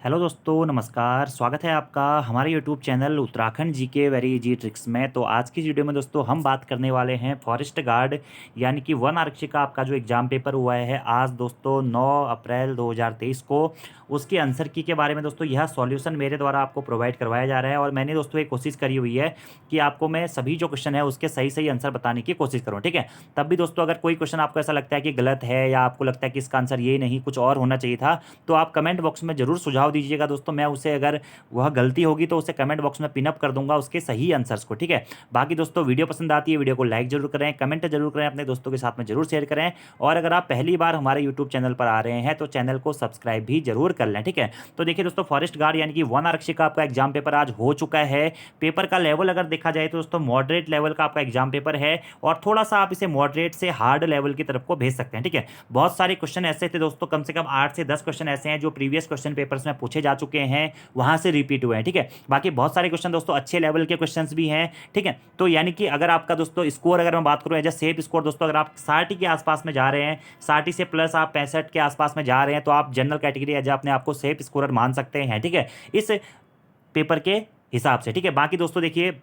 Hello दोस्तों, नमस्कार। स्वागत है आपका हमारे YouTube channel Uttarakhand GK very easy tricks में। तो आज की वीडियो में दोस्तों हम बात करने वाले हैं फॉरेस्ट गार्ड यानी कि वन आरक्षी का आपका जो एग्ज़ाम पेपर हुआ है आज दोस्तों 9 अप्रैल 2023 को, उसकी आंसर की के बारे में। दोस्तों यह सॉल्यूशन मेरे द्वारा आपको प्रोवाइड करवाया जा रहा है और मैंने दोस्तों एक कोशिश करी हुई है कि आपको मैं सभी जो क्वेश्चन है उसके सही सही आंसर बताने की कोशिश करूँ। ठीक है, तब भी दोस्तों अगर कोई क्वेश्चन आपको ऐसा लगता है कि गलत है या आपको लगता है कि इसका आंसर ये नहीं कुछ और होना चाहिए था, तो आप कमेंट बॉक्स में जरूर सुझाव दीजिएगा दोस्तों। मैं उसे अगर वह गलती होगी तो उसे कमेंट बॉक्स में पिनअप कर दूंगा उसके सही आंसर्स को। ठीक है, बाकी दोस्तों वीडियो पसंद आती है वीडियो को लाइक जरूर करें, कमेंट जरूर करें, अपने दोस्तों के साथ में जरूर शेयर करें। और अगर आप पहली बार हमारे यूट्यूब चैनल पर आ रहे हैं तो चैनल को सब्सक्राइब भी जरूर कर लें। ठीक है, तो देखिए दोस्तों फॉरेस्ट गार्ड यानी कि वन आरक्षी का आपका एग्जाम पेपर आज हो चुका है। पेपर का लेवल अगर देखा जाए तो दोस्तों मॉडरेट लेवल का आपका एग्जाम पेपर है और थोड़ा सा आप इसे मॉडरेट से हार्ड लेवल की तरफ को भेज सकते हैं। ठीक है, बहुत सारे क्वेश्चन ऐसे थे दोस्तों, कम से कम 8 से 10 क्वेश्चन ऐसे हैं जो प्रीवियस क्वेश्चन पेपर्स में पूछे जा चुके हैं, वहां से रिपीट हुए हैं। ठीक है, बाकी बहुत सारे क्वेश्चन दोस्तों अच्छे लेवल के क्वेश्चंस भी हैं। ठीक है, तो यानी कि अगर आपका दोस्तों स्कोर अगर मैं बात करूं एज अ सेफ स्कोर दोस्तों, अगर आप 60 के आसपास में जा रहे हैं, 60 से प्लस आप 65 के आसपास में जा रहे हैं, तो आप जनरल कैटेगरी एज अपने आपको सेफ स्कोरर मान सकते हैं। ठीक है, इस पेपर के हिसाब से। ठीक है, बाकी दोस्तों देखिए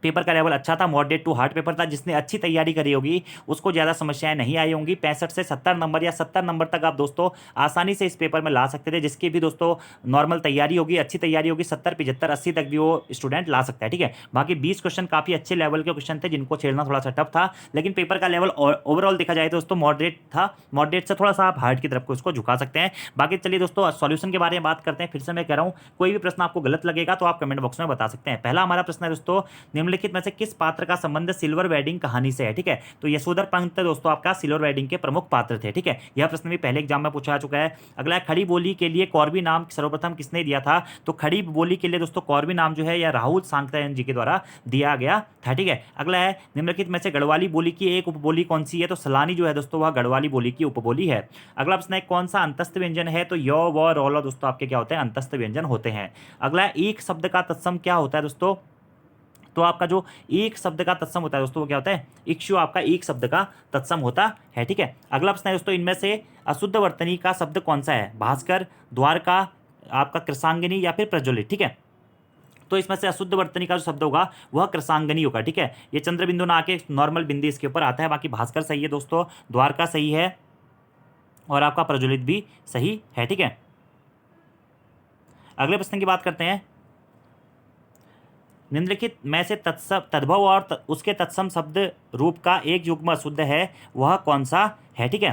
पेपर का लेवल अच्छा था, मॉडरेट टू हार्ड पेपर था। जिसने अच्छी तैयारी करी होगी उसको ज़्यादा समस्याएं नहीं आई होंगी। 65 से 70 नंबर या 70 नंबर तक आप दोस्तों आसानी से इस पेपर में ला सकते थे। जिसकी भी दोस्तों नॉर्मल तैयारी होगी, अच्छी तैयारी होगी, 70 75 80 तक भी वो स्टूडेंट ला सकता है। ठीक है, बाकी 20 क्वेश्चन काफ़ी अच्छे लेवल के क्वेश्चन थे जिनको छेड़ना थोड़ा सा टफ था, लेकिन पेपर का लेवल ओवरऑल देखा जाए तो दोस्तों मॉडरेट था। मॉडरेट से थोड़ा सा आप हार्ड की तरफ को उसको झुका सकते हैं। बाकी चलिए दोस्तों सॉल्यूशन के बारे में बात करते हैं। फिर से मैं कह रहा हूँ कोई भी प्रश्न आपको गलत लगेगा तो आप कमेंट बॉक्स में बता सकते हैं। पहला हमारा प्रश्न है दोस्तों, निम्नलिखित में से किस पात्र का संबंध सिल्वर वेडिंग कहानी से है। ठीक है, तो यशोधर पंत दोस्तों आपका सिल्वर वेडिंग के प्रमुख पात्र थे। ठीक है, यह प्रश्न भी पहले एग्जाम में पूछा जा चुका है। अगला है खड़ी बोली के लिए कौरवी नाम सर्वप्रथम किसने दिया था। तो खड़ी बोली के लिए दोस्तों कौरवी नाम जो है यह राहुल सांकरायण जी के द्वारा दिया गया था। ठीक है, अगला है निम्नलिखित में से गढ़वाली बोली की एक उपबोली कौन सी है। तो सलानी जो है दोस्तों वह गढ़वाली बोली की उपबोली है। अगला प्रश्न है कौन सा अंतस्थ व्यंजन है। तो यो व रोला दोस्तों आपके क्या होते हैं, अंतस्थ व्यंजन होते हैं। अगला है एक शब्द का तत्सम क्या होता है दोस्तों। तो आपका जो एक शब्द का तत्सम होता है दोस्तों वो क्या होता है, इक्षु आपका एक शब्द का तत्सम होता है। ठीक है, अगला प्रश्न है दोस्तों इनमें से अशुद्ध वर्तनी का शब्द कौन सा है। भास्कर, द्वारका, आपका कृषांगिनी या फिर प्रज्वलित। ठीक है, तो इसमें से अशुद्ध वर्तनी का जो शब्द होगा वह कृषांगनी होगा। ठीक है, ये चंद्र बिंदु ना आके नॉर्मल बिंदी इसके ऊपर आता है। बाकी भास्कर सही है दोस्तों, द्वारका सही है और आपका प्रज्वलित भी सही है। ठीक है, अगले प्रश्न की बात करते हैं। निम्नलिखित में से तद्भव और उसके तत्सम शब्द रूप का एक युग्म अशुद्ध है वह कौन सा है। ठीक है,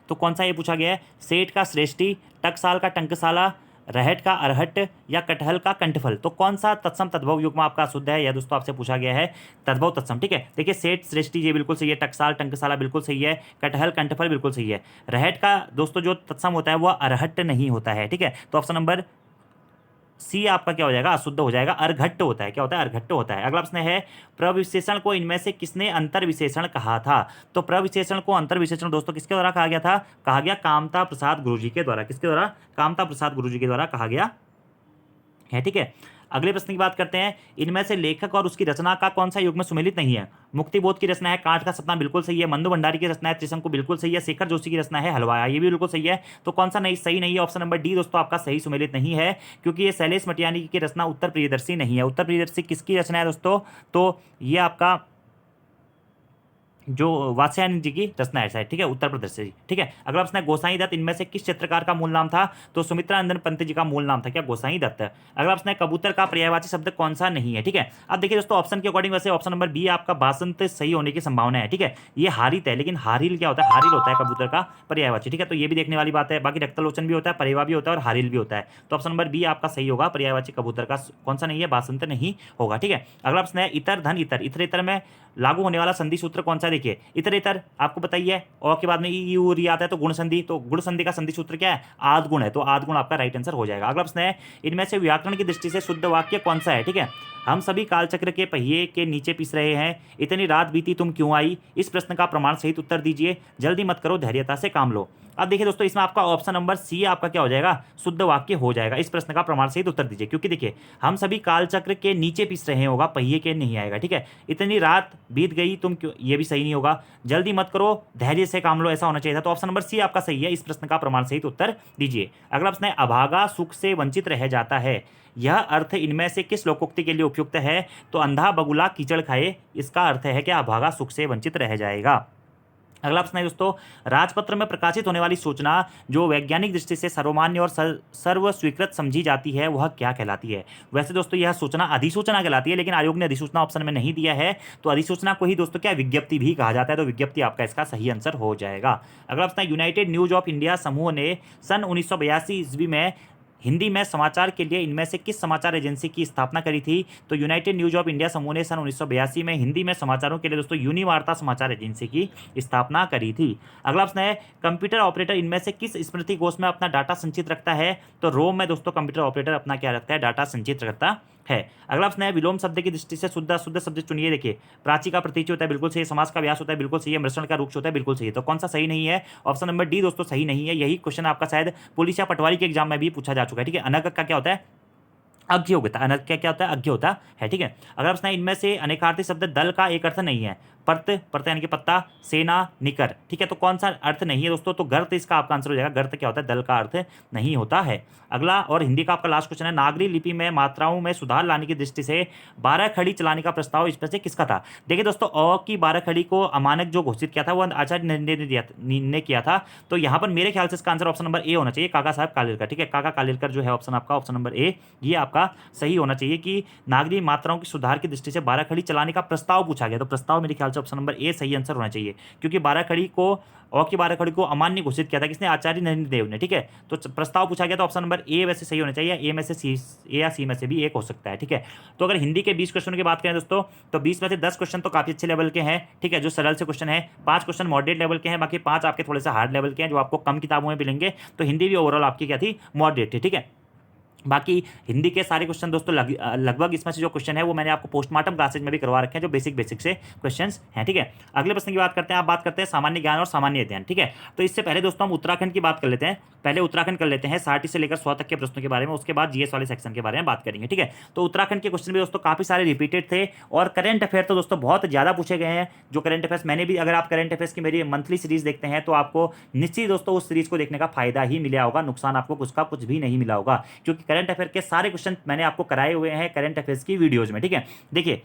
तो कौन सा ये पूछा गया है। सेठ का श्रेष्ठी, टकसाल का टंकसाला, रहट का अरहट या कटहल का कंठफल। तो कौन सा तत्सम तद्भव युग्म आपका शुद्ध है, यह दोस्तों आपसे पूछा गया है तद्भव तत्सम। ठीक है, देखिए सेठ श्रेष्ठी ये बिल्कुल सही है, टकसाल टंकसाला बिल्कुल सही है, कटहल कंठफल बिल्कुल सही है। रहट का दोस्तों जो तत्सम होता है वह अरहट नहीं होता है। ठीक है, तो ऑप्शन नंबर सी आपका क्या हो जाएगा, अशुद्ध हो जाएगा। अर्घट्ट होता है, क्या होता है, अर्घट्ट होता है। अगला प्रश्न है प्रविशेषण को इनमें से किसने अंतर विशेषण कहा था। तो प्रविशेषण को अंतर विशेषण दोस्तों किसके द्वारा कहा गया था, कहा गया कामता प्रसाद गुरुजी के द्वारा। किसके द्वारा, कामता प्रसाद गुरुजी के द्वारा कहा गया है। ठीक है, अगले प्रश्न की बात करते हैं। इनमें से लेखक और उसकी रचना का कौन सा युग्म सुमेलित नहीं है। मुक्तिबोध की रचना है कांट का सपना बिल्कुल सही है, मंदु भंडारी की रचना है त्रिशंकु बिल्कुल सही है, शेखर जोशी की रचना है हलवाया ये भी बिल्कुल सही है। तो कौन सा नहीं सही नहीं है, ऑप्शन नंबर डी दोस्तों आपका सही सुमेलित नहीं है, क्योंकि ये शैलेश मटियानी की रचना उत्तर प्रियदर्शी नहीं है। उत्तर प्रियदर्शी किसकी रचना है दोस्तों, तो ये आपका जो वात्स्यायन जी की रचना है शायद। ठीक है, उत्तर प्रदेश से। ठीक है, अगला प्रश्न है गोसाई दत्त इनमें से किस चित्रकार का मूल नाम था। तो सुमित्रानंदन पंत जी का मूल नाम था क्या, गोसाई दत्त। अगला प्रश्न है कबूतर का पर्यायवाची शब्द कौन सा नहीं है। ठीक है, अब देखिए दोस्तों ऑप्शन के अकॉर्डिंग वैसे ऑप्शन नंबर बी आपका बासंत सही होने की संभावना है। ठीक है, ये हारित है, लेकिन हारिल क्या होता है, हारिल होता है कबूतर का पर्यायवाची। ठीक है, तो ये भी देखने वाली बात है। बाकी रक्तलोचन भी होता है, परेवा भी होता है और हारिल भी होता है। तो ऑप्शन नंबर बी आपका सही होगा, पर्यायवाची कबूतर का कौन सा नहीं है, बासंत नहीं होगा। ठीक है, अगला प्रश्न है इतर धन इतर, इतर इतर में लागू होने वाला संधि सूत्र कौन सा। देखिए इतर इतर आपको बताइए और के बाद में ई यू री आता है तो गुण संधि, तो गुण संधि का संधि सूत्र क्या है, आद गुण है। तो आद गुण आपका राइट आंसर हो जाएगा। अगला प्रश्न है इनमें से व्याकरण की दृष्टि से शुद्ध वाक्य कौन सा है। ठीक है, हम सभी कालचक्र के पहिए के नीचे पिस रहे हैं, इतनी रात बीती तुम क्यों आई। इस प्रश्न का प्रमाण सहित उत्तर दीजिए, जल्दी मत करो धैर्यता से काम लो। अब देखिए दोस्तों, इसमें आपका ऑप्शन नंबर सी आपका क्या हो जाएगा, शुद्ध वाक्य हो जाएगा। इस प्रश्न का प्रमाण सहित उत्तर दीजिए, क्योंकि देखिए हम सभी कालचक्र के नीचे पिस रहे होगा, पहिए के नहीं आएगा। ठीक है, इतनी रात बीत गई तुम क्यों, ये भी सही नहीं होगा। जल्दी मत करो, धैर्य से काम लो, ऐसा होना चाहिए था। तो ऑप्शन नंबर सी आपका सही है। इस प्रश्न का प्रमाण सहित उत्तर दीजिए। अगला प्रश्न है, अभागा सुख से वंचित रह जाता है, यह अर्थ इनमें से किस लोकोक्ति के लिए उपयुक्त है? तो अंधा बगुला कीचड़ खाए, इसका अर्थ है कि अभागा सुख से वंचित रह जाएगा। अगला प्रश्न है दोस्तों, राजपत्र में प्रकाशित होने वाली सूचना जो वैज्ञानिक दृष्टि से सर्वमान्य और सर्व स्वीकृत समझी जाती है, वह क्या कहलाती है? वैसे दोस्तों यह सूचना अधिसूचना कहलाती है, लेकिन आयोग ने अधिसूचना ऑप्शन में नहीं दिया है, तो अधिसूचना को ही दोस्तों क्या विज्ञप्ति भी कहा जाता है, तो विज्ञप्ति आपका इसका सही आंसर हो जाएगा। अगला प्रश्न है, यूनाइटेड न्यूज ऑफ इंडिया समूह ने सन 1982 ईस्वी में हिंदी में समाचार के लिए इनमें से किस समाचार एजेंसी की स्थापना करी थी? तो यूनाइटेड न्यूज ऑफ इंडिया समूह ने सन 1982 में हिंदी में समाचारों के लिए दोस्तों यूनिवार्ता समाचार एजेंसी की स्थापना करी थी। अगला प्रश्न है, कंप्यूटर ऑपरेटर इनमें से किस स्मृति कोश में अपना डाटा संचित रखता है? तो रोम में दोस्तों कंप्यूटर ऑपरेटर अपना क्या रखता है, डाटा संचित रखता है। अगला प्रश्न है, विलोम शब्द की दृष्टि से शुद्ध अशुद्ध शब्द चुनिए। देखिए, प्राची का प्रतीच्य होता है, बिल्कुल सही। समास का व्यास होता है, बिल्कुल सही है। मृषण का रूक्ष होता है, बिल्कुल सही है। तो कौन सा सही नहीं है? ऑप्शन नंबर डी दोस्तों सही नहीं है। यही क्वेश्चन आपका शायद पुलिस या पटवारी के एग्जाम में भी पूछा जा चुका है। ठीक है, अनग का क्या होता है, अज्ञ होता है। अनग क्या होता है, अज्ञ होता है। ठीक है, अगर प्रश्न है, इनमें से अनेकार्थी शब्द दल का एक अर्थ नहीं है। पर्त यानी कि पत्ता, सेना, निकर। ठीक है, तो कौन सा अर्थ नहीं है दोस्तों? तो गर्त इसका आपका आंसर हो जाएगा। गर्त क्या होता है, दल का अर्थ नहीं होता है। अगला और हिंदी का आपका लास्ट क्वेश्चन है, नागरी लिपि में मात्राओं में सुधार लाने की दृष्टि से 12 खड़ी चलाने का प्रस्ताव इसमें से किसका था? देखिए दोस्तों, अ की 12 खड़ी को अमानक जो घोषित किया था वो आचार्य ने किया था। तो यहाँ पर मेरे ख्याल से इसका आंसर ऑप्शन नंबर ए होना चाहिए, काका साहब कालेलकर। ठीक है, काका कालेलकर जो है ऑप्शन आपका, ऑप्शन नंबर ए, ये आपका सही होना चाहिए कि नागरी मात्राओं की सुधार की दृष्टि से 12 खड़ी चलाने का प्रस्ताव पूछा गया। तो प्रस्ताव मेरे ख्याल से ऑप्शन नंबर ए सही आंसर होना चाहिए, क्योंकि 12 खड़ी को और की 12 खड़ी को अमान्य घोषित किया था किसने? आचार्य नरेंद्र देव ने। ठीक है, तो प्रस्ताव पूछा गया, तो ऑप्शन नंबर ए वैसे सही होना चाहिए। ए में से सी, ए या सी में से भी एक हो सकता है। ठीक है, तो अगर हिंदी के 20 क्वेश्चन की बात करें दोस्तों, तो 20 में से 10 क्वेश्चन तो काफी अच्छे लेवल के हैं। ठीक है, जो सरल से क्वेश्चन है, 5 क्वेश्चन मॉडरेट लेवल के हैं, बाकी 5 आपके थोड़े से हार्ड लेवल के हैं, जो आपको कम किताबों में मिलेंगे। तो हिंदी भी ओवरऑल आपकी क्या थी, मॉडरेट थी। ठीक है, बाकी हिंदी के सारे क्वेश्चन दोस्तों लगभग इसमें से जो क्वेश्चन है वो मैंने आपको पोस्टमार्टम क्लासेज में भी करवा रखे हैं, जो बेसिक से क्वेश्चंस हैं। ठीक है, अगले प्रश्न की बात करते हैं। आप बात करते हैं सामान्य ज्ञान और सामान्य अध्ययन। ठीक है, तो इससे पहले दोस्तों हम उत्तराखंड की बात कर लेते हैं। पहले उत्तराखंड कर लेते हैं 60 से लेकर 100 तक के प्रश्नों के बारे में, उसके बाद जीएस वाले सेक्शन के बारे में बात करेंगे। ठीक है, तो उत्तराखंड के क्वेश्चन भी दोस्तों काफी सारे रिपीटेड थे, और करंट अफेयर तो दोस्तों बहुत ज्यादा पूछे गए हैं। जो करंट अफेयर्स मैंने भी, अगर आप करंट अफेयर्स की मेरी मंथली सीरीज देखते हैं तो आपको निश्चित दोस्तों उस सीरीज को देखने का फायदा ही मिला होगा, नुकसान आपको कुछ भी नहीं मिला होगा, क्योंकि करंट अफेयर के सारे क्वेश्चन मैंने आपको कराए हुए हैं करंट अफेयर्स की वीडियोज में। ठीक है, देखिए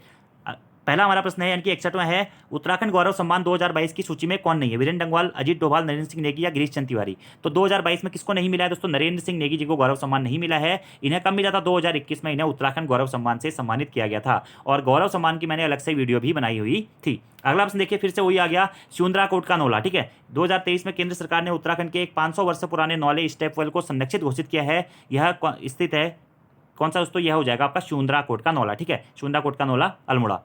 पहला हमारा प्रश्न है, यानी कि 61वां है, उत्तराखंड गौरव सम्मान 2022 की सूची में कौन नहीं है? वीरेंद्र डंगवाल, अजीत डोभाल, नरेंद्र सिंह नेगी या गिरीश चंद तिवारी? तो 2022 में किसको नहीं मिला है दोस्तों? नरेंद्र सिंह नेगी जी को गौरव सम्मान नहीं मिला है। इन्हें कब मिला था? 2021 में इन्हें उत्तराखंड गौरव सम्मान से सम्मानित किया गया था, और गौरव सम्मान की मैंने अलग से वीडियो भी बनाई हुई थी। अगला प्रश्न देखिए, फिर से वही आ गया, सुंदरा कोट का नौला। ठीक है, 2023 में केंद्र सरकार ने उत्तराखंड के एक 500 वर्ष पुराने नौले स्टेप वेल को संरक्षित घोषित किया है। यह स्थित है कौन सा दोस्तों? यह हो जाएगा आपका सुंदरा कोट का नौला। ठीक है, सुंदरा कोट का नौला, अल्मोड़ा।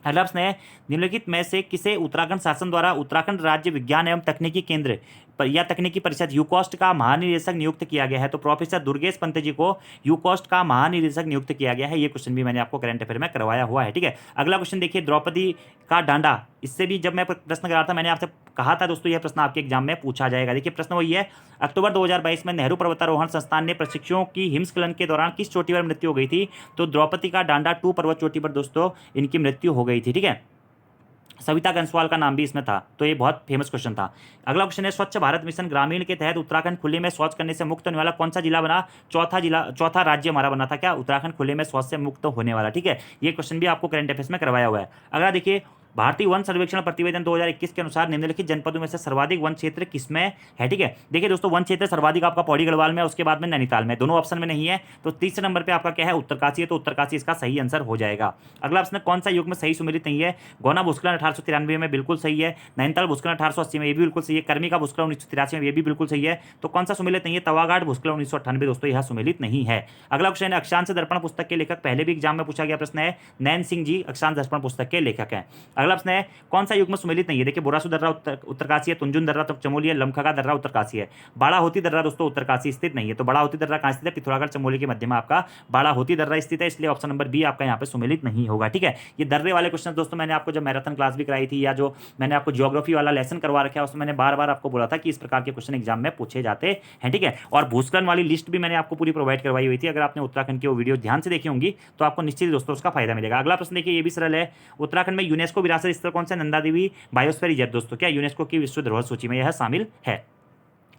अगला प्रश्न है, निम्नलिखित में से किसे उत्तराखंड शासन द्वारा उत्तराखंड राज्य विज्ञान एवं तकनीकी केंद्र या तकनीकी परिषद यूकॉस्ट का महानिदेशक नियुक्त किया गया है? तो प्रोफेसर दुर्गेश पंत जी को यूकॉस्ट का महानिदेशक नियुक्त किया गया है। ये क्वेश्चन भी मैंने आपको करंट अफेयर में करवाया हुआ है। ठीक है, अगला क्वेश्चन देखिए, द्रौपदी का डांडा, इससे भी जब मैं प्रश्न करा था मैंने आपसे कहा था दोस्तों यह प्रश्न आपके एग्जाम में पूछा जाएगा। देखिए प्रश्न वही है, अक्टूबर 2022 में नेहरू पर्वतारोहण संस्थान ने प्रशिक्षुओं की हिमस्खलन के दौरान किस चोटी पर मृत्यु हो गई थी? तो द्रौपदी का डांडा 2 पर्वत चोटी पर दोस्तों इनकी मृत्यु हो गई थी। ठीक है, सविता कंसवाल का नाम भी इसमें था, तो ये बहुत फेमस क्वेश्चन था। अगला क्वेश्चन है, स्वच्छ भारत मिशन ग्रामीण के तहत उत्तराखंड खुले में शौच करने से मुक्त होने वाला कौन सा जिला बना? चौथा राज्य हमारा बना था क्या? उत्तराखंड खुले में शौच से मुक्त होने वाला। ठीक है, ये क्वेश्चन भी आपको करंट अफेयर्स में करवाया हुआ है। अगला देखिए, भारतीय वन सर्वेक्षण प्रतिवेदन 2021 के अनुसार निम्नलिखित जनपदों में से सर्वाधिक वन क्षेत्र किसमें है? ठीक है, देखिए दोस्तों, वन क्षेत्र सर्वाधिक आपका पौड़ी गढ़वाल में, उसके बाद में नैनीताल में, दोनों ऑप्शन में नहीं है। तो तीसरे नंबर पे आपका क्या है? उत्तरकाशी है, तो उत्तरकाशी इसका सही आंसर हो जाएगा। अगला प्रश्न, कौन सा युग में सही सुमेलित नहीं है? गौना भूस्खलन 1893 में, बिल्कुल सही है। नैनीताल भूस्खलन 1880 में, ये भी बिल्कुल सही है। कर्मी का भूस्खलन 1983 में, ये भी बिल्कुल सही है। तो कौन सा सुमेलित नहीं है? तवाघाट भूस्खलन 1998 दोस्तों, यह सुमेलित नहीं है। अगला क्वेश्चन है, अक्षांश दर्पण पुस्तक के लेखक, पहले भी एग्जाम में पूछा गया प्रश्न है, नैन सिंह जी अक्षांश दर्पण पुस्तक के लेखक हैं। अगला प्रश्न है कौन सा युग्म सुमेलित नहीं है। देखिए बोरासु दर्रा उत्तरकाशी है, तुंजुन दर्रा चमोली है, लमखगा दर्रा उत्तरकाशी है। बाड़ाहोती दर्रा दोस्तों उत्तरकाशी स्थित नहीं है। तो बाड़ाहोती दर्रा कहाँ स्थित है, पिथौरागढ़ चमोली के मध्य में आपका बाड़ाहोती दर्रा स्थित है, इसलिए ऑप्शन नंबर बी आपका यहाँ पे सुमेलित नहीं होगा। ठीक है, ये दर्रे वाले क्वेश्चन दोस्तों मैंने आपको जब मैराथन क्लास भी कराई थी या जो मैंने आपको ज्योग्राफी वाला लेसन करवा रखा है उसमें मैंने बार बार आपको बोला था कि इस प्रकार के क्वेश्चन एग्जाम में पूछे जाते हैं। ठीक है, और भूस्खलन वाली लिस्ट भी मैंने आपको पूरी प्रोवाइड करवाई हुई थी। अगर आपने उत्तराखंड की वो वीडियो ध्यान से देखी होंगी तो आपको निश्चित दोस्तों उसका फायदा मिलेगा। अगला प्रश्न देखिए, ये भी सरल है। उत्तराखंड में यूनेस्को विरासत स्थल कौन सा, नंदा देवी बायोस्फीयर रिजर्व दोस्तों क्या यूनेस्को की विश्व धरोहर सूची में यह शामिल है।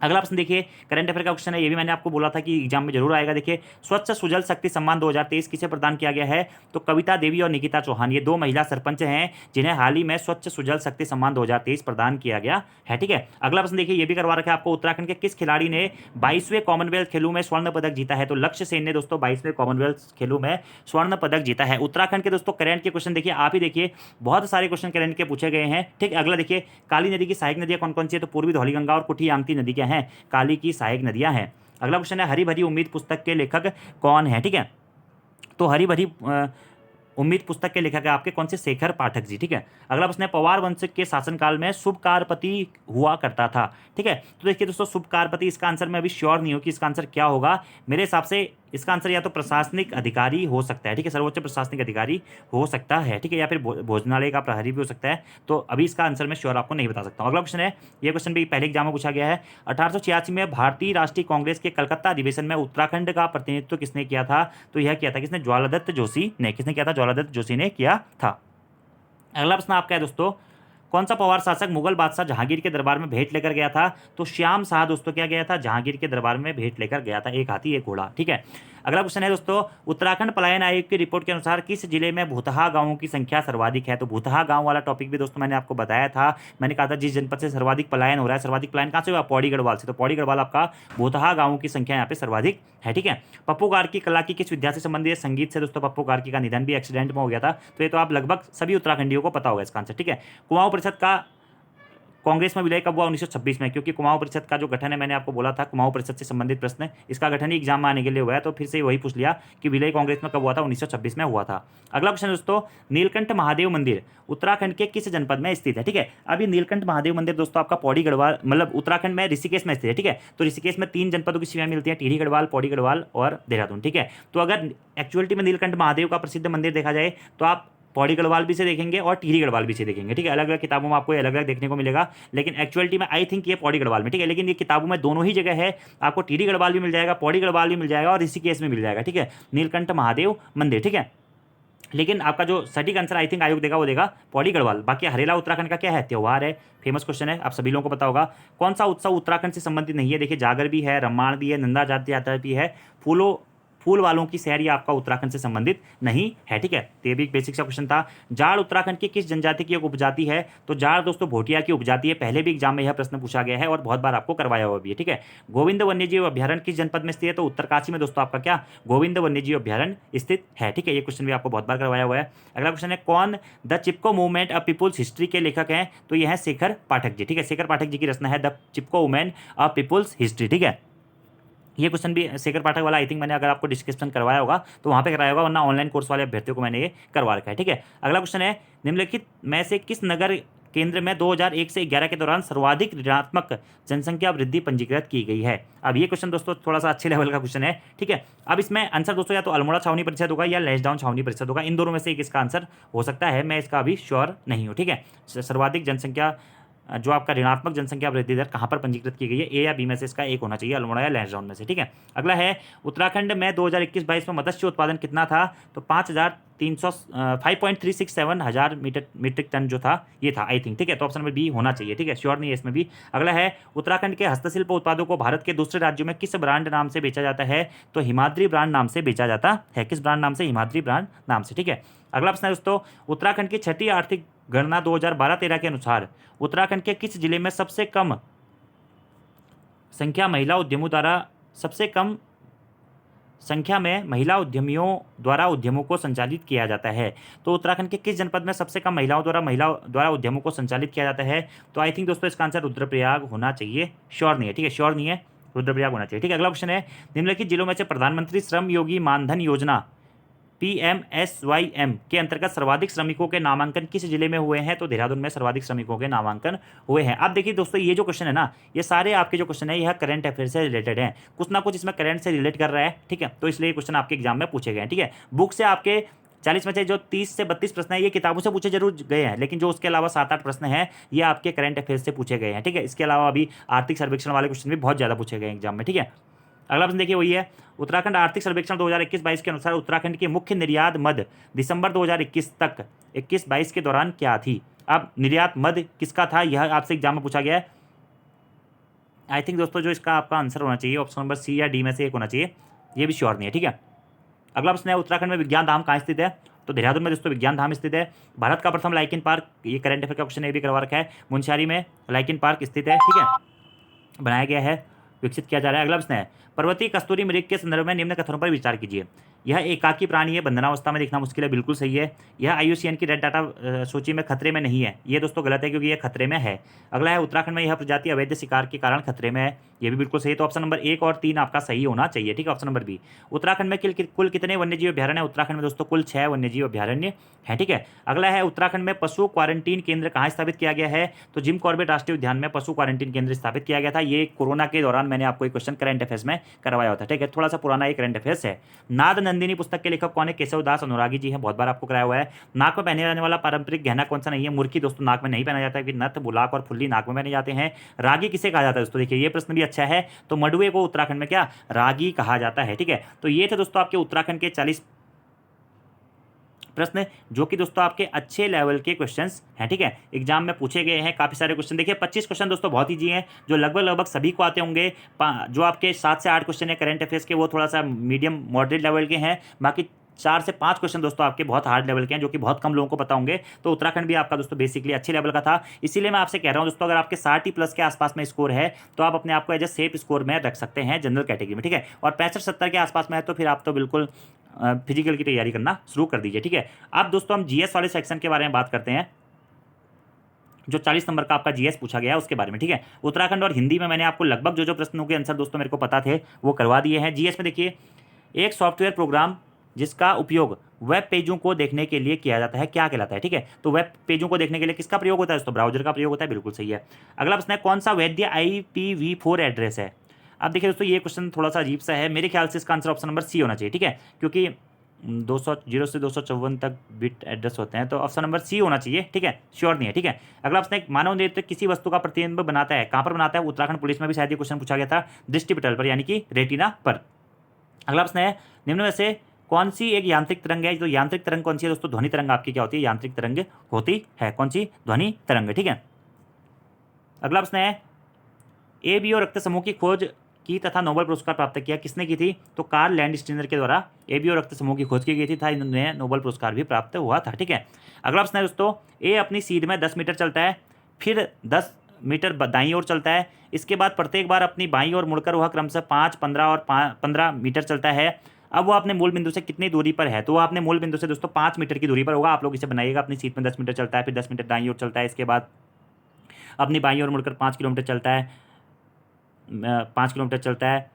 अगला प्रश्न देखिए, करंट अफेयर का क्वेश्चन है, ये भी मैंने आपको बोला था कि एग्जाम में जरूर आएगा। देखिए, स्वच्छ सुजल शक्ति सम्मान 2023 किसे प्रदान किया गया है, तो कविता देवी और निकिता चौहान, ये दो महिला सरपंच हैं जिन्हें हाल ही में स्वच्छ सुजल शक्ति सम्मान 2023 प्रदान किया गया है। ठीक है, अगला प्रश्न देखिए, ये भी करवा रखा है आपको, उत्तराखंड के किस खिलाड़ी ने 22वें कॉमनवेल्थ खेलों में स्वर्ण पदक जीता है, तो लक्ष्य सेन ने दोस्तों 22वें कॉमनवेल्थ खेलों में स्वर्ण पदक जीता है। उत्तराखंड के दोस्तों करंट के क्वेश्चन देखिए, आप ही देखिए बहुत सारे क्वेश्चन करंट के पूछे गए हैं। ठीक, अगला देखिए, काली नदी की सहायक नदियां कौन कौन सी है, तो पूर्वी धौलीगंगा और कुठी आंगती नदी क्या है, काली की सहायक नदियां हैं। अगला क्वेश्चन है, हरी भरी उम्मीद पुस्तक के लेखक कौन है। ठीक है, तो हरी भरी उम्मीद पुस्तक के लेखक है आपके कौन से, शेखर पाठक जी। ठीक है, अगला प्रश्न है, पवार वंश के शासनकाल में शुभकारपति हुआ करता था। ठीक है, तो देखिए दोस्तों शुभकारपति, इसका आंसर मैं अभी श्योर नहीं हूं कि इसका आंसर क्या होगा। मेरे हिसाब से इसका आंसर या तो प्रशासनिक अधिकारी हो सकता है, ठीक है, सर्वोच्च प्रशासनिक अधिकारी हो सकता है, ठीक है, या फिर भोजनालय का प्रहरी भी हो सकता है। तो अभी इसका आंसर मैं श्योर आपको नहीं बता सकता हूँ। अगला क्वेश्चन है, ये क्वेश्चन भी पहले एग्जाम में पूछा गया है। 1886 में भारतीय राष्ट्रीय कांग्रेस के कलकत्ता अधिवेशन में उत्तराखंड का प्रतिनिधित्व किसने किया था, तो यह किया था किसने, ज्वालादत्त जोशी ने। किसने किया था, ज्वालादत्त जोशी ने किया था। अगला प्रश्न आपका है दोस्तों, कौन सा पवार शासक मुगल बादशाह जहांगीर के दरबार में भेंट लेकर गया था, तो श्याम शाह दोस्तों क्या गया था, जहांगीर के दरबार में भेंट लेकर गया था, एक हाथी एक घोड़ा। ठीक है, अगला क्वेश्चन है दोस्तों, उत्तराखंड पलायन आयोग की रिपोर्ट के अनुसार किस जिले में भूतहा गांवों की संख्या सर्वाधिक है, तो भूतहा गांव वाला टॉपिक भी दोस्तों मैंने आपको बताया था। मैंने कहा था जिस जनपद से सर्वाधिक पलायन हो रहा है, सर्वाधिक पलायन कहाँ से हुआ, पौड़ी गढ़वाल से, तो पौड़ी गढ़वाल आपका भूतहा गांवों की संख्या यहाँ पे सर्वाधिक है। ठीक है, पप्पू गार्की कला की किस विद्या से संबंधित है, संगीत से दोस्तों। पप्पू गार्की का निधन भी एक्सीडेंट में हो गया था, तो ये तो आप लगभग सभी उत्तराखंडियों को पता होगा इसका आंसर। ठीक है, कुमाऊं परिषद का कांग्रेस में विलय कब हुआ, 1926 में, क्योंकि कुमाऊं परिषद का जो गठन है मैंने आपको बोला था कुमाऊं परिषद से संबंधित प्रश्न, इसका गठन ही एग्जाम में आने के लिए हुआ है, तो फिर से वही पूछ लिया कि विलय कांग्रेस में कब हुआ था, 1926 में हुआ था। अगला क्वेश्चन दोस्तों, नीलकंठ महादेव मंदिर उत्तराखंड के किस जनपद में स्थित है। ठीक है, अब ये नीलकंठ महादेव मंदिर दोस्तों आपका पौड़ी गढ़वाल मतलब उत्तराखंड में ऋषिकेश में स्थित है। ठीक है, तो ऋषिकेश में 3 जनपदों की सीमाएं मिलती है, टिहरी गढ़वाल, पौड़ी गढ़वाल और देहरादून। ठीक है, तो अगर एक्चुअलिटी में नीलकंठ महादेव का प्रसिद्ध मंदिर देखा जाए तो आप पौड़ी गढ़वाल भी से देखेंगे और टिहरी गढ़वाल भी से देखेंगे। ठीक है, अलग अलग किताबों में आपको अलग अलग देखने को मिलेगा, लेकिन एक्चुअलिटी में आई थिंक ये पौड़ी गढ़वाल में। ठीक है, लेकिन ये किताबों में दोनों ही जगह है, आपको टिहरी गढ़वाल भी मिल जाएगा, पौड़ी गढ़वाल भी मिल जाएगा और ऋषिकेश में मिल जाएगा। ठीक है, नीलकंठ महादेव मंदिर। ठीक है, लेकिन आपका जो सटीक आंसर आई थिंक आयोग देगा वो देगा पौड़ी गढ़वाल। बाकी हरेला उत्तराखंड का क्या है, त्यौहार है, फेमस क्वेश्चन है, आप सभी लोगों को पता होगा। कौन सा उत्सव उत्तराखंड से संबंधित नहीं है, देखिए जागर भी है, रम्माण भी है, नंदा जाति यात्रा भी है, फूल वालों की सैर, ये आपका उत्तराखंड से संबंधित नहीं है। ठीक है, तो ये भी एक बेसिक सा क्वेश्चन था। जाड़ उत्तराखंड की किस जनजाति की एक उपजाति है, तो जाड़ दोस्तों भोटिया की उपजाति है। पहले भी एग्जाम में यह प्रश्न पूछा गया है और बहुत बार आपको करवाया हुआ भी है। ठीक है, गोविंद वन्यजीव अभ्यारण्य किस जनपद में स्थित है, तो उत्तरकाशी में दोस्तों आपका क्या गोविंद वन्यजीव अभ्यारण्य स्थित है। ठीक है, ये क्वेश्चन भी आपको बहुत बार करवाया हुआ है। अगला क्वेश्चन है, कौन the Chipko movement a people's history के लेखक हैं, तो यह है शेखर पाठक जी। ठीक है, शेखर पाठक जी की रचना है the Chipko women a people's history. ठीक है, ये क्वेश्चन भी शेखर पाठक वाला आई थिंक मैंने अगर आपको डिस्क्रिप्शन करवाया होगा तो वहाँ पे कराया होगा, वरना ऑनलाइन कोर्स वाले अभ्यर्थियों को मैंने ये करवा रखा है। ठीक है, अगला क्वेश्चन है, निम्नलिखित में से किस नगर केंद्र में 2001 से 11 के दौरान सर्वाधिक ऋणात्मक जनसंख्या वृद्धि पंजीकृत की गई है। अब ये क्वेश्चन दोस्तों थोड़ा सा अच्छे लेवल का क्वेश्चन है। ठीक है, अब इसमें आंसर दोस्तों या तो अल्मोड़ा छावनी परिषद होगा या लैंसडाउन छावनी परिषद होगा, इन दोनों में से एक इसका आंसर हो सकता है, मैं इसका अभी श्योर नहीं हूँ। ठीक है, सर्वाधिक जनसंख्या जो आपका ऋणात्मक जनसंख्या वृद्धि दर कहाँ पर पंजीकृत की गई है, ए या बी में से इसका एक होना चाहिए, अल्मोड़ा या लैंसडाउन में से। ठीक है, अगला है, उत्तराखंड में 2021-22 में मत्स्य उत्पादन कितना था, तो 5.367 हजार मीट्रिक टन जो था ये था आई थिंक। ठीक है, तो ऑप्शन नंबर बी होना चाहिए। ठीक है, श्योर नहीं है इसमें भी। अगला है, उत्तराखंड के हस्तशिल्प उत्पादों को भारत के दूसरे राज्यों में किस ब्रांड नाम से बेचा जाता है, तो हिमाद्री ब्रांड नाम से बेचा जाता है। किस ब्रांड नाम से, हिमाद्री ब्रांड नाम से। ठीक है, अगला प्रश्न है दोस्तों, उत्तराखंड की छठी आर्थिक गणना 2012-13 के अनुसार उत्तराखंड के किस जिले में सबसे कम संख्या महिला उद्यमों द्वारा सबसे कम संख्या में महिला उद्यमियों द्वारा उद्यमों को संचालित किया जाता है, तो उत्तराखंड के किस जनपद में सबसे कम महिलाओं द्वारा उद्यमों को संचालित किया जाता है, तो आई थिंक दोस्तों इसका आंसर रुद्रप्रयाग होना चाहिए, श्योर नहीं है। ठीक है, श्योर नहीं है, रुद्रप्रयाग होना चाहिए। ठीक है, अगला क्वेश्चन है, निम्नलिखित जिलों में से प्रधानमंत्री श्रम योगी मानधन योजना PMSYM के अंतर्गत सर्वाधिक श्रमिकों के नामांकन किस जिले में हुए हैं? तो देहरादून में सर्वाधिक श्रमिकों के नामांकन हुए हैं। अब देखिए दोस्तों, ये जो क्वेश्चन है ना, ये सारे आपके जो क्वेश्चन है यह करंट अफेयर से रिलेटेड है, कुछ ना कुछ इसमें करंट से रिलेट कर रहा है, ठीक है। तो इसलिए क्वेश्चन आपके एग्जाम में पूछे गए हैं, ठीक है। बुक से आपके 40 में से जो 30 से 32 प्रश्न है ये किताबों से पूछे जरूर गए हैं, लेकिन जो उसके अलावा 7-8 प्रश्न हैं ये आपके करंट अफेयर्स से पूछे गए हैं, ठीक है। इसके अलावा अभी आर्थिक सर्वेक्षण वाले क्वेश्चन भी बहुत ज़्यादा पूछे गए एग्जाम में, ठीक है। अगला प्रश्न देखिए, वही है उत्तराखंड आर्थिक सर्वेक्षण 2021-22 के अनुसार उत्तराखंड की मुख्य निर्यात मद दिसंबर 2021 तक 21-22 के दौरान क्या थी? अब निर्यात मद किसका था, यह आपसे एग्जाम में पूछा गया है। आई थिंक दोस्तों जो इसका आपका आंसर होना चाहिए ऑप्शन नंबर सी या डी में से एक होना चाहिए, ये भी श्योर नहीं है, ठीक है। अगला प्रश्न है उत्तराखंड में विज्ञान धाम कहाँ स्थित है? तो देहरादून में दोस्तों विज्ञान धाम स्थित है। भारत का प्रथम लाइकिन पार्क, ये करंट अफेयर का क्वेश्चन ये भी करवा रखा है, मुंशियारी में लाइकिन पार्क स्थित है, ठीक है, बनाया गया है, विकसित किया जा रहा है। अगला प्रश्न है पर्वतीय कस्तूरी मृग के संदर्भ में निम्न कथनों पर विचार कीजिए। यह एकाकी प्राणी है, बंधनावस्था में देखना मुश्किल है, बिल्कुल सही है। यह IUCN की रेड डाटा सूची में खतरे में नहीं है, ये दोस्तों गलत है क्योंकि यह खतरे में है। अगला है उत्तराखंड में यह प्रजाति अवैध शिकार के कारण खतरे में है, ये भी बिल्कुल सही है। तो ऑप्शन नंबर 1 और 3 आपका सही होना चाहिए, ठीक है। Option number B. उत्तराखंड में कुल कितने वन्यजीव अभ्यारण्य है? उत्तराखंड में दोस्तों कुल 6 वन्यजीव अभ्यारण्य है, ठीक है। अगला है उत्तराखंड में पशु क्वारंटीन केंद्र कहाँ स्थापित किया गया है? तो जिम कॉर्बेट राष्ट्रीय उद्यान में पशु क्वारंटीन केंद्र स्थापित किया गया था। ये कोरोना के दौरान मैंने आपको एक क्वेश्चन करंट अफेयर्स में करवाया होता है, ठीक है, थोड़ा सा पुराना एक करंट अफेयर्स है। नाद नंदिनी पुस्तक के लेखक कौन है? केशवदास अनुरागी जी हैं, बहुत बार आपको कराया हुआ है। नाक में पहने जाने वाला पारंपरिक गहना कौन सा नहीं है? मुर्की दोस्तों नाक में नहीं पहना जाता है, कि नथ, बुलाक और फुल्ली नाक में पहने जाते हैं। रागी किसे कहा जाता है दोस्तों? देखिए ये प्रश्न भी अच्छा है। तो मडुए को उत्तराखंड में क्या रागी कहा जाता है, ठीक है। तो ये थे दोस्तों आपके उत्तराखंड के 40 प्रश्न, जो कि दोस्तों आपके अच्छे लेवल के क्वेश्चंस हैं, ठीक है, एग्जाम में पूछे गए हैं। काफ़ी सारे क्वेश्चन देखिए, 25 क्वेश्चन दोस्तों बहुत ईजी हैं, जो लगभग सभी को आते होंगे। जो आपके 7 से 8 क्वेश्चन है करंट अफेयर्स के, वो थोड़ा सा मीडियम मॉडरेट लेवल के हैं। बाकी 4 से 5 क्वेश्चन दोस्तों आपके बहुत हार्ड लेवल के हैं, जो कि बहुत कम लोगों को पता होंगे। तो उत्तराखंड भी आपका दोस्तों बेसिकली अच्छे लेवल का था, इसीलिए मैं आपसे कह रहा हूं दोस्तों, अगर आपके 60+ के आसपास में स्कोर है तो आप अपने आप को एज ए सेफ स्कोर में रख सकते हैं जनरल कैटेगरी में, ठीक है। और 65-70 के आसपास में है तो फिर आप तो बिल्कुल फिजिकल की तैयारी करना शुरू कर दीजिए, ठीक है। अब दोस्तों हम GS वाले सेक्शन के बारे में बात करते हैं, जो 40 नंबर का आपका GS पूछा गया है उसके बारे में, ठीक है। उत्तराखंड और हिंदी में मैंने आपको लगभग जो प्रश्नों के आंसर दोस्तों मेरे को पता थे वो करवा दिए हैं। GS में देखिए, एक सॉफ्टवेयर प्रोग्राम जिसका उपयोग वेब पेजों को देखने के लिए किया जाता है क्या कहलाता है, ठीक है। तो वेब पेजों को देखने के लिए किसका प्रयोग होता है दोस्तों? ब्राउजर का प्रयोग होता है, बिल्कुल सही है। अगला प्रश्न है कौन सा वैध IPv4 एड्रेस है? अब देखिए दोस्तों ये क्वेश्चन थोड़ा सा अजीब सा है, मेरे ख्याल से इसका आंसर ऑप्शन नंबर सी होना चाहिए, ठीक है, क्योंकि 0 से 254 तक बिट एड्रेस होते हैं, तो ऑप्शन नंबर सी होना चाहिए, ठीक है, श्योर नहीं है, ठीक है। अगला प्रश्न है मानव नेत्र किसी वस्तु का प्रतिबिंब बनाता है, कहाँ पर बनाता है? उत्तराखंड पुलिस में भी शायद ये क्वेश्चन पूछा गया था, दृष्टिपटल पर यानी कि रेटिना पर। अगला प्रश्न है निम्न में से कौन सी एक यांत्रिक तरंग है? तो यांत्रिक तरंग कौन सी है दोस्तों? ध्वनि तरंग आपकी क्या होती है? यांत्रिक तरंग होती है, कौन सी? ध्वनि तरंग, ठीक है। अगला प्रश्न है ABO रक्त समूह की खोज की तथा नोबेल पुरस्कार प्राप्त किया, किसने की थी? तो कार्ल लैंडस्टीनर के द्वारा ABO रक्त समूह की खोज की गई थी, था इन्हें नोबेल पुरस्कार भी प्राप्त हुआ था, ठीक है। अगला प्रश्न है दोस्तों, A अपनी सीध में 10 मीटर चलता है, फिर 10 मीटर दाईं ओर चलता है, इसके बाद प्रत्येक बार अपनी बाईं ओर मुड़कर वह क्रमशः 5, 15 और 15 मीटर चलता है। अब वो अपने मूल बिंदु से कितनी दूरी पर है? तो वो अपने मूल बिंदु से दोस्तों 5 मीटर की दूरी पर होगा। आप लोग इसे बनाइएगा, अपनी सीट में 10 मीटर चलता है, फिर 10 मीटर दाईं ओर चलता है, इसके बाद अपनी बाईं ओर मुड़कर 5 किलोमीटर चलता है, 5 किलोमीटर चलता है,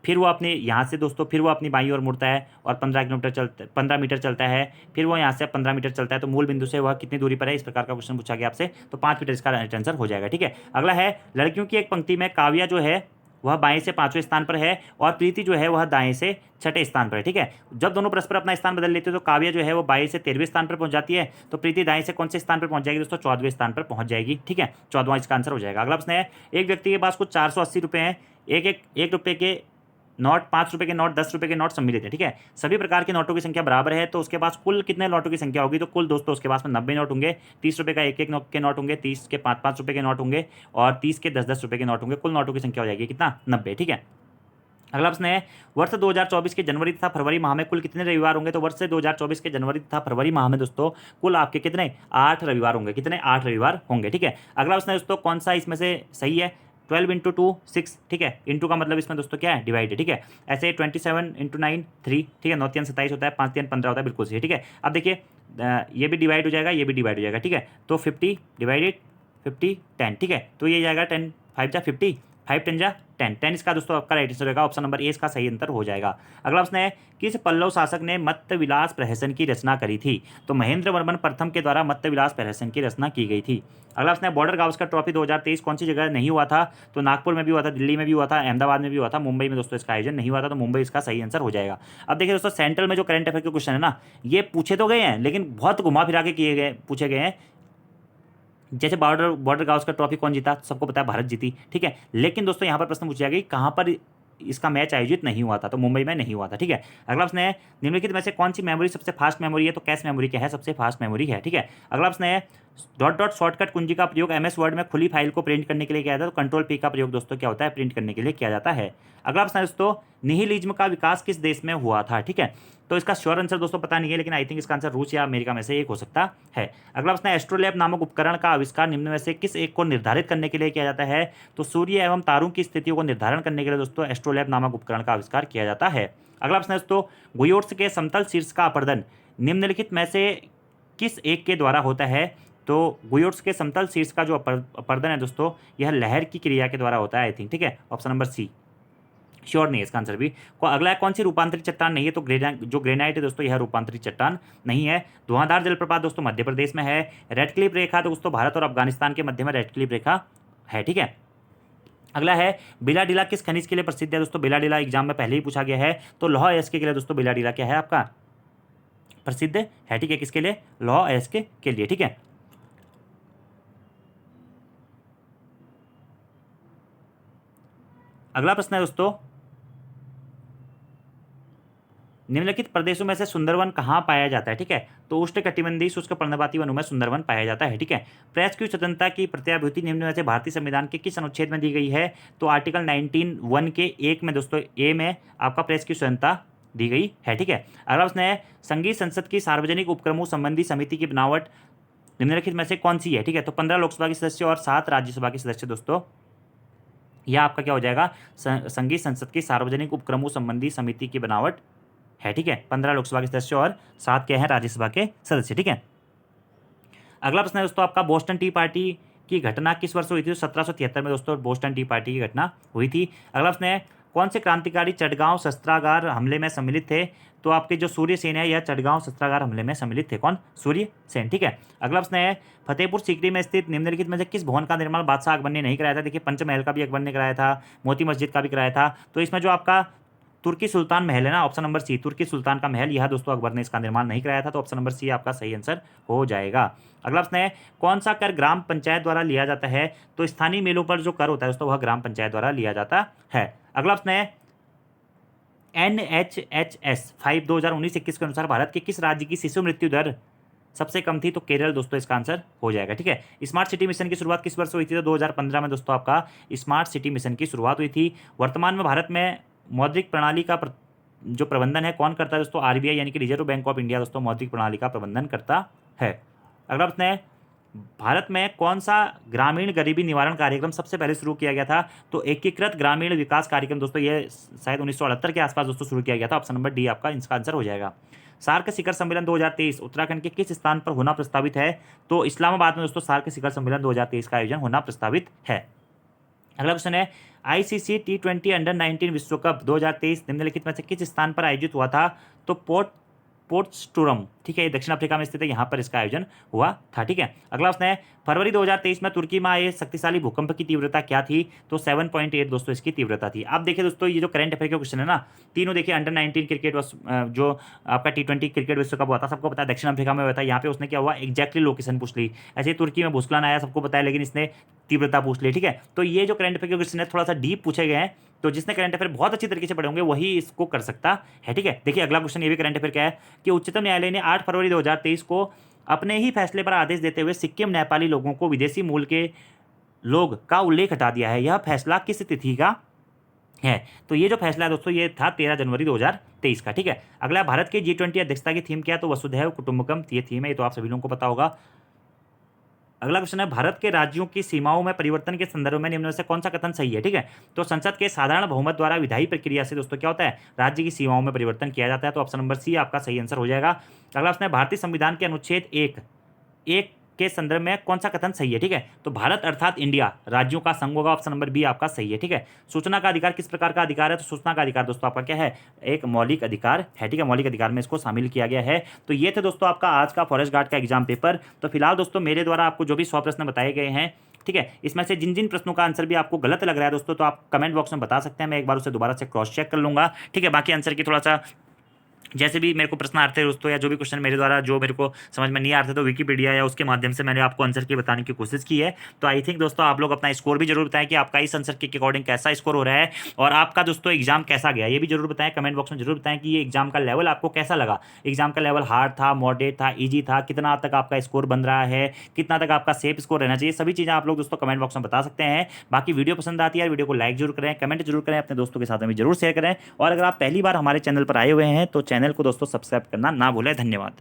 फिर वो अपने यहाँ से दोस्तों फिर वो अपनी बाईं ओर मुड़ता है और 15 मीटर चलता है, फिर वो यहाँ से 15 मीटर चलता है। तो मूल बिंदु से वह कितनी दूरी पर है, इस प्रकार का क्वेश्चन पूछा गया आपसे, तो 5 मीटर इसका आंसर हो जाएगा, ठीक है। अगला है लड़कियों की एक पंक्ति में काव्या जो है वह बाएं से 5वें स्थान पर है और प्रीति जो है वह दाएं से 6ठे स्थान पर है, ठीक है। जब दोनों परस्पर अपना स्थान बदल लेते हैं तो काव्या जो है वो बाएं से 13वें स्थान पर पहुंच जाती है, तो प्रीति दाएं से कौन से स्थान पर पहुंच जाएगी दोस्तों? 14वें स्थान पर पहुंच जाएगी, ठीक है, 14वां इसका आंसर हो जाएगा। अगला प्रश्न है एक व्यक्ति के पास कुछ 480 रुपये हैं, एक रुपये के नोट, 5 रुपये के नोट, 10 रुपये के नोट सम्मिलित है, ठीक है। सभी प्रकार के नोटों की संख्या बराबर है, तो उसके पास कुल कितने नोटों की संख्या होगी? तो कुल दोस्तों उसके पास में 90 नोट होंगे। 30 रुपये का एक नोट के नोट होंगे, 30 के 5-5 रुपये के नोट होंगे और 30 के 10-10 रुपये के नोट होंगे। कुल नोटों की संख्या हो जाएगी कितना? 90, ठीक है। अगला प्रश्न है वर्ष 2024 के जनवरी तथा फरवरी माह में कुल कितने रविवार होंगे? तो वर्ष 2024 के जनवरी तथा फरवरी माह में दोस्तों कुल आपके कितने? 8 रविवार होंगे, कितने? 8 रविवार होंगे, ठीक है। अगला प्रश्न है दोस्तों कौन सा इसमें से सही है? 12 × 2 6, ठीक है, इंटू का मतलब इसमें दोस्तों क्या है? डिवाइड है, ठीक है। ऐसे 27 × 9 3, ठीक है, 9 3 27 होता है, 5 3 15 होता है, बिल्कुल सही, ठीक है। अब देखिए ये भी डिवाइड हो जाएगा, ये भी डिवाइड हो जाएगा, ठीक है। तो 50 डिवाइडेड 50 10, ठीक है, तो ये जाएगा 10 5 जा 50, 5 10 जा 10, 10 इसका दोस्तों आपका राइट आंसर होगा, ऑप्शन नंबर ए इसका सही आंसर हो जाएगा। अगला प्रश्न है, किस पल्लव शासक ने मत्तविलास प्रहसन की रचना करी थी? तो महेंद्र वर्मन प्रथम के द्वारा मत्तविलास प्रहसन की रचना की गई थी। अगला प्रश्न है, बॉर्डर गावस्कर ट्रॉफी 2023 कौन सी जगह नहीं हुआ था? तो नागपुर में भी हुआ था, दिल्ली में भी हुआ था, अहमदाबाद में भी हुआ था, मुंबई में दोस्तों इसका आयोजन नहीं हुआ था, तो मुंबई इसका सही आंसर हो जाएगा। अब देखिए दोस्तों, सेंट्रल में जो करंट अफेयर के क्वेश्चन है ना, ये पूछे तो गए हैं लेकिन बहुत घुमा फिरा के किए गए पूछे गए हैं। जैसे बॉर्डर बॉर्डर गावस्कर ट्रॉफी कौन जीता? सबको पता है भारत जीती, ठीक है। लेकिन दोस्तों यहाँ पर प्रश्न पूछा गया कि कहाँ पर इसका मैच आयोजित नहीं हुआ था? तो मुंबई में नहीं हुआ था, ठीक है। अगला प्रश्न है, निम्नलिखित में से कौन सी मेमोरी सबसे फास्ट मेमोरी है? तो कैश मेमोरी क्या है? सबसे फास्ट मेमोरी है, ठीक है। अगला प्रश्न है, डॉट डॉट शॉर्टकट कुंजी का प्रयोग एमएस वर्ड में खुली फाइल को प्रिंट करने के लिए किया जाता है? तो कंट्रोल पी का प्रयोग दोस्तों क्या होता है? प्रिंट करने के लिए किया जाता है। अगला प्रश्न है दोस्तों, निहिलिज्म का विकास किस देश में हुआ था? ठीक है, तो इसका श्योर आंसर दोस्तों पता नहीं है, लेकिन आई थिंक इसका आंसर रूस या अमेरिका में से एक हो सकता है। अगला प्रश्न है, एस्ट्रोलैब नामक उपकरण का आविष्कार निम्न में से किस एक को निर्धारित करने के लिए किया जाता है? तो सूर्य एवं तारों की स्थितियों को निर्धारण करने के लिए दोस्तों एस्ट्रोलैब नामक उपकरण का आविष्कार किया जाता है। अगला प्रश्न है दोस्तों, गुयोट्स के समतल शीर्ष का अपर्दन निम्नलिखित में से किस एक के द्वारा होता है? तो गुयोट्स के समतल शीर्ष का जो अपर्दन है दोस्तों, यह लहर की क्रिया के द्वारा होता है, आई थिंक, ठीक है। ऑप्शन नंबर सी श्योर नहीं है इसका आंसर भी। अगला है, कौन सी रूपांतरित चट्टान नहीं है? तो जो ग्रेनाइट है दोस्तों, यह रूपांतरित चट्टान नहीं है। धुआंधार जलप्रपात दोस्तों मध्य प्रदेश में है। रेड क्लिफ रेखा दोस्तों भारत और अफगानिस्तान के मध्य में रेड क्लिफ रेखा है, ठीक है। अगला है, बिलाडीला किस खनिज के लिए प्रसिद्ध है? दोस्तों बिलाडीला एग्जाम में पहले ही पूछा गया है, तो लौह अयस्क के लिए दोस्तों बिलाडीला क्या है आपका? प्रसिद्ध है, ठीक है। किसके लिए? लौह अयस्क के लिए, ठीक है। अगला प्रश्न है दोस्तों, निम्नलिखित प्रदेशों में से सुंदरवन कहाँ पाया जाता है? ठीक है, तो उष्णकटिबंधीय शुष्क पर्णपाती वनों में सुंदरवन पाया जाता है, ठीक है। प्रेस की स्वतंत्रता की प्रत्याभूति निम्न में से भारतीय संविधान के किस अनुच्छेद में दी गई है? तो आर्टिकल 19(1) के 1 में दोस्तों ए में आपका प्रेस की स्वतंत्रता दी गई है, ठीक है। अगला प्रश्न है, संघीय संसद की सार्वजनिक उपक्रमों संबंधी समिति की बनावट निम्नलिखित में से कौन सी है? ठीक है, तो 15 लोकसभा के सदस्य और 7 राज्यसभा के सदस्य दोस्तों, यह आपका क्या हो जाएगा? संघीय संसद की सार्वजनिक उपक्रमों संबंधी समिति की बनावट है, ठीक है। 15 लोकसभा के सदस्य और 7 क्या है? राज्यसभा के सदस्य, ठीक है। अगला प्रश्न है दोस्तों आपका, बोस्टन टी पार्टी की घटना किस वर्ष हुई थी? 1773 में दोस्तों बोस्टन टी पार्टी की घटना हुई थी। अगला प्रश्न है, कौन से क्रांतिकारी चटगांव शस्त्रागार हमले में सम्मिलित थे? तो आपके जो सूर्य सेन है यह चटगांव शस्त्रागार हमले में सम्मिलित थे। कौन? सूर्य सेन, ठीक है। अगला प्रश्न है, फतेहपुर सीकरी में स्थित निम्नलिखित में से किस भवन का निर्माण बादशाह अकबर ने नहीं कराया था? देखिए, पंचमहल का भी अकबर ने कराया था, मोती मस्जिद का भी कराया था। तो इसमें जो आपका तुर्की सुल्तान महल है ना, ऑप्शन नंबर सी, तुर्की सुल्तान का महल, यह दोस्तों अकबर ने इसका निर्माण नहीं कराया था, तो ऑप्शन नंबर सी आपका सही आंसर हो जाएगा। अगला प्रश्न है, कौन सा कर ग्राम पंचायत द्वारा लिया जाता है? तो स्थानीय मेलों पर जो कर होता है दोस्तों वह ग्राम पंचायत द्वारा लिया जाता है। अगला प्रश्न है, NHHS 5 2019-21 के अनुसार भारत के किस राज्य की शिशु मृत्यु दर सबसे कम थी? तो केरल दोस्तों इसका आंसर हो जाएगा, ठीक है। स्मार्ट सिटी मिशन की शुरुआत किस वर्ष हुई थी? तो 2015 में दोस्तों आपका स्मार्ट सिटी मिशन की शुरुआत हुई थी। वर्तमान में भारत में मौद्रिक प्रणाली का जो प्रबंधन है कौन करता है दोस्तों? RBI यानी कि रिजर्व बैंक ऑफ इंडिया दोस्तों मौद्रिक प्रणाली का प्रबंधन करता है। अगला प्रश्न है, भारत में कौन सा ग्रामीण गरीबी निवारण कार्यक्रम सबसे पहले शुरू किया गया था? तो एकीकृत ग्रामीण विकास कार्यक्रम दोस्तों, ये शायद 1978 के आसपास दोस्तों शुरू किया गया था। ऑप्शन नंबर डी आपका इसका आंसर हो जाएगा। सार्क शिखर सम्मेलन 2023 उत्तराखंड के किस स्थान पर होना प्रस्तावित है? तो इस्लामाबाद में दोस्तों सार्क शिखर सम्मेलन 2023 का आयोजन होना प्रस्तावित है। अगला क्वेश्चन है, ICC T20 अंडर-19 विश्व कप 2023 निम्नलिखित में से किस स्थान पर आयोजित हुआ था? तो पोर्टस्टूरम, ठीक है, ये दक्षिण अफ्रीका में स्थित है, यहाँ पर इसका आयोजन हुआ था, ठीक है। अगला प्रश्न है, फरवरी 2023 में तुर्की में आए शक्तिशाली भूकंप की तीव्रता क्या थी? तो 7.8 दोस्तों इसकी तीव्रता थी। आप देखिए दोस्तों, ये जो करंट अफेयर के क्वेश्चन है ना, तीनों देखिए, अंडर-19 क्रिकेट जो आपका T20 क्रिकेट विश्व कप हुआ था, सबको पता है दक्षिण अफ्रीका में हुआ था। यहाँ पे उसने क्या हुआ, एग्जैक्टली लोकेशन पूछ ली। ऐसे तुर्की में भूस्खलन आया, सबको पता है, लेकिन इसने तीव्रता पूछ ली, ठीक है। तो ये जो करंट अफेयर के क्वेश्चन है थोड़ा सा डीप पूछे गए हैं, तो जिसने करंट अफेयर बहुत अच्छी तरीके से पढ़े होंगे वही इसको कर सकता है, ठीक है। देखिए अगला क्वेश्चन ये भी करंट अफेयर क्या है कि उच्चतम न्यायालय ने 8 फरवरी 2023 को अपने ही फैसले पर आदेश देते हुए सिक्किम नेपाली लोगों को विदेशी मूल के लोग का उल्लेख हटा दिया है। यह फैसला किस तिथि का है? तो ये जो फैसला है दोस्तों ये था 13 जनवरी 2023 का, ठीक है। अगला, भारत की G20 अध्यक्षता की थीम क्या है? तो वसुधैव कुटुंबकम ये थीम है, ये तो आप सभी लोगों को पता होगा। अगला क्वेश्चन है, भारत के राज्यों की सीमाओं में परिवर्तन के संदर्भ में निम्न में से कौन सा कथन सही है? ठीक है, तो संसद के साधारण बहुमत द्वारा विधायी प्रक्रिया से दोस्तों क्या होता है, राज्य की सीमाओं में परिवर्तन किया जाता है। तो ऑप्शन नंबर सी आपका सही आंसर हो जाएगा। अगला प्रश्न है, भारतीय संविधान के अनुच्छेद एक के संदर्भ में कौन सा कथन सही है, ठीक है। तो भारत अर्थात इंडिया राज्यों का संघ होगा, ऑप्शन नंबर बी आपका सही है, ठीक है। सूचना का अधिकार किस प्रकार का अधिकार है, तो सूचना का अधिकार दोस्तों आपका क्या है, एक मौलिक अधिकार है, ठीक है। मौलिक अधिकार में इसको शामिल किया गया है। तो ये थे दोस्तों आपका आज का फॉरेस्ट गार्ड का एग्जाम पेपर। तो फिलहाल दोस्तों मेरे द्वारा आपको जो भी 100 प्रश्न बताए गए हैं, ठीक है, इसमें से जिन जिन प्रश्नों का आंसर भी आपको गलत लग रहा है दोस्तों, तो आप कमेंट बॉक्स में बता सकते हैं, मैं एक बार उसे दोबारा से क्रॉस चेक कर लूंगा, ठीक है। बाकी आंसर की थोड़ा सा जैसे भी मेरे को प्रश्न आते हैं दोस्तों, या जो भी क्वेश्चन मेरे द्वारा जो मेरे को समझ में नहीं आ रहे थे, तो विकीपीडिया या उसके माध्यम से मैंने आपको आंसर की बताने की कोशिश की है। तो आई थिंक दोस्तों आप लोग अपना स्कोर भी जरूर बताएं कि आपका इस आंसर के अकॉर्डिंग कैसा स्कोर हो रहा है, और आपका दोस्तों एग्जाम कैसा गया ये भी जरूर बताएं, कमेंट बॉक्स में जरूर बताएं कि ये एग्जाम का लेवल आपको कैसा लगा। एग्जाम का लेवल हार्ड था, मॉडरेट था, ईजी था, कितना तक आपका स्कोर बन रहा है, कितना तक आपका सेफ स्कोर रहना चाहिए, सभी चीज़ें आप लोग दोस्तों कमेंट बॉक्स में बता सकते हैं। बाकी वीडियो पसंद आती है वीडियो को लाइक जरूर करें, कमेंट जरूर करें, अपने दोस्तों के साथ में जरूर शेयर करें, और अगर आप पहली बार हमारे चैनल पर आए हुए हैं तो चैनल को दोस्तों सब्सक्राइब करना ना भूलें। धन्यवाद।